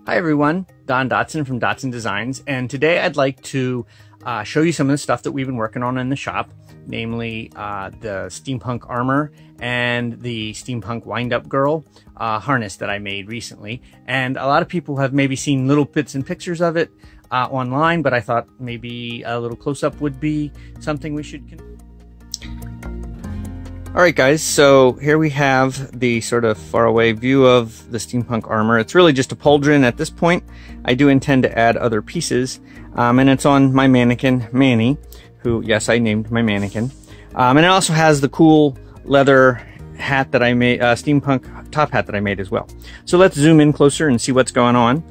Hi everyone, Don Dodson from Dodson Designs, and today I'd like to show you some of the stuff that we've been working on in the shop, namely the Steampunk armor and the Steampunk Wind-up Girl harness that I made recently. And a lot of people have maybe seen little bits and pictures of it online, but I thought maybe a little close-up would be something we should Alright guys, so here we have the sort of faraway view of the steampunk armor. It's really just a pauldron at this point. I do intend to add other pieces, and it's on my mannequin, Manny, who, yes, I named my mannequin. And it also has the cool leather hat that I made, steampunk top hat that I made as well. So let's zoom in closer and see what's going on.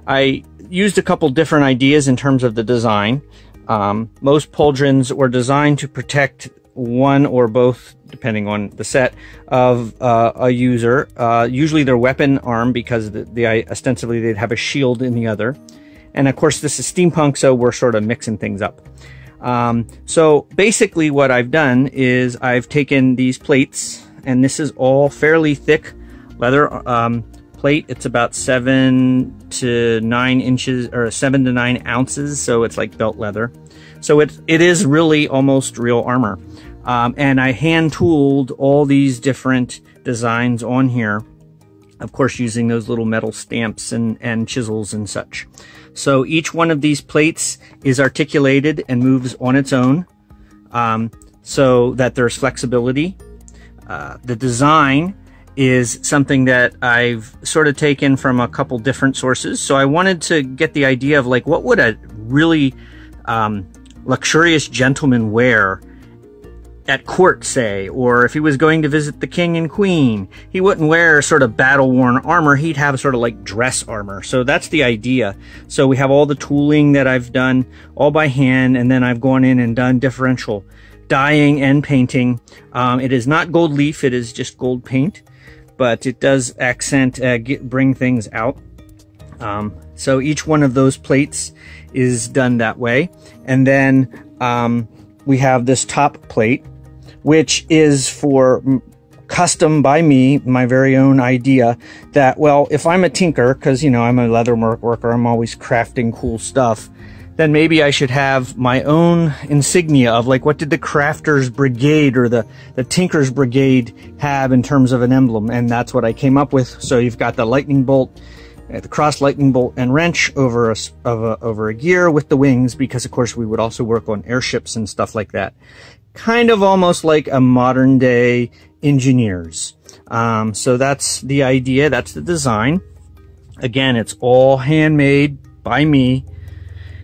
I used a couple different ideas in terms of the design. Most pauldrons were designed to protect one or both, depending on the set, of a user. Usually their weapon arm, because ostensibly they'd have a shield in the other. And of course this is steampunk, so we're sort of mixing things up. So basically what I've done is I've taken these plates, and this is all fairly thick leather plate. It's about 7 to 9 inches, or 7 to 9 ounces, so it's like belt leather. So it is really almost real armor. And I hand tooled all these different designs on here, of course using those little metal stamps and chisels and such. So each one of these plates is articulated and moves on its own, so that there's flexibility. The design is something that I've sort of taken from a couple different sources. So I wanted to get the idea of like, what would a really luxurious gentleman wear at court, say, or if he was going to visit the king and queen. He wouldn't wear sort of battle-worn armor, he'd have sort of like dress armor. So that's the idea. So we have all the tooling that I've done all by hand, and then I've gone in and done differential dyeing and painting. It is not gold leaf, it is just gold paint, but it does accent, bring things out. So each one of those plates is done that way. And then we have this top plate, which is for custom by me, my very own idea that, well, if I'm a tinker, because, you know, I'm a leather worker, I'm always crafting cool stuff, then maybe I should have my own insignia of like, what did the Crafters Brigade or the Tinkers Brigade have in terms of an emblem? And that's what I came up with. So you've got the lightning bolt, the cross lightning bolt and wrench over a gear with the wings, because of course we would also work on airships and stuff like that. Kind of almost like a modern day engineers. So that's the idea, that's the design. Again, it's all handmade by me.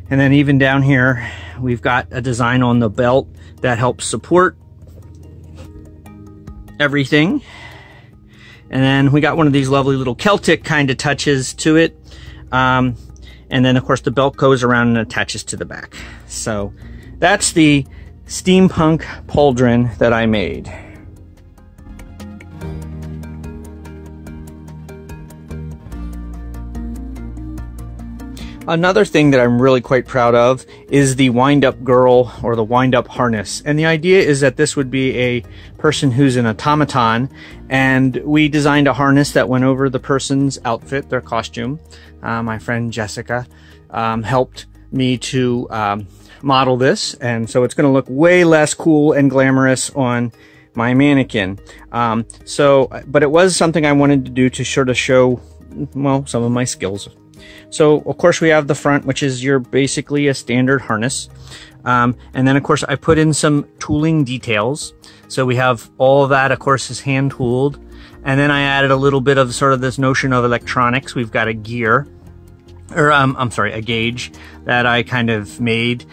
And then even down here, we've got a design on the belt that helps support everything. And then we got one of these lovely little Celtic kind of touches to it. And then of course the belt goes around and attaches to the back. So that's the steampunk pauldron that I made. Another thing that I'm really quite proud of is the Wind-up Girl, or the Wind-up harness. And the idea is that this would be a person who's an automaton, and we designed a harness that went over the person's outfit, their costume. My friend Jessica helped me to model this, and so it's going to look way less cool and glamorous on my mannequin. But it was something I wanted to do to sort of show, well, some of my skills. So of course we have the front, which is your basically a standard harness. And then of course I put in some tooling details. So we have all of that, of course, is hand tooled. And then I added a little bit of sort of this notion of electronics. We've got a gear, or I'm sorry, a gauge that I kind of made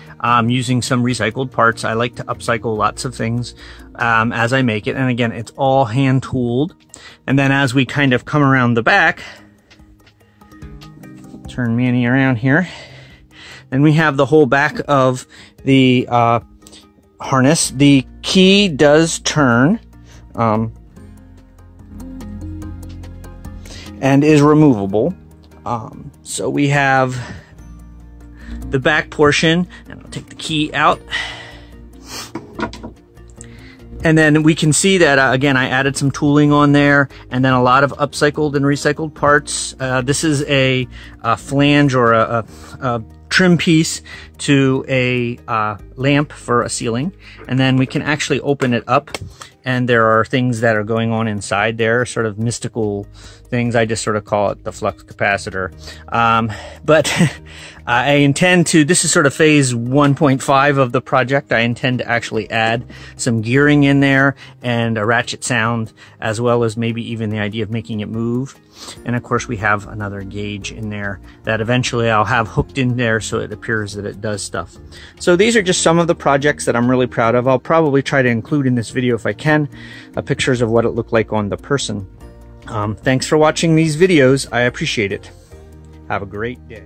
using some recycled parts. I like to upcycle lots of things as I make it. And again, it's all hand tooled. And then as we kind of come around the back, turn Manny around here, and we have the whole back of the harness. The key does turn and is removable. So we have the back portion, and I'll take the key out. And then we can see that, again, I added some tooling on there, and then a lot of upcycled and recycled parts. This is a flange or a trim piece to a lamp for a ceiling. And then we can actually open it up, and there are things that are going on inside there, sort of mystical things. I just sort of call it the flux capacitor. But I intend to, this is sort of phase 1.5 of the project. I intend to actually add some gearing in there and a ratchet sound, as well as maybe even the idea of making it move. And of course we have another gauge in there that eventually I'll have hooked in there so it appears that it does stuff. So these are just some of the projects that I'm really proud of. I'll probably try to include in this video, if I can, pictures of what it looked like on the person. Thanks for watching these videos. I appreciate it. Have a great day.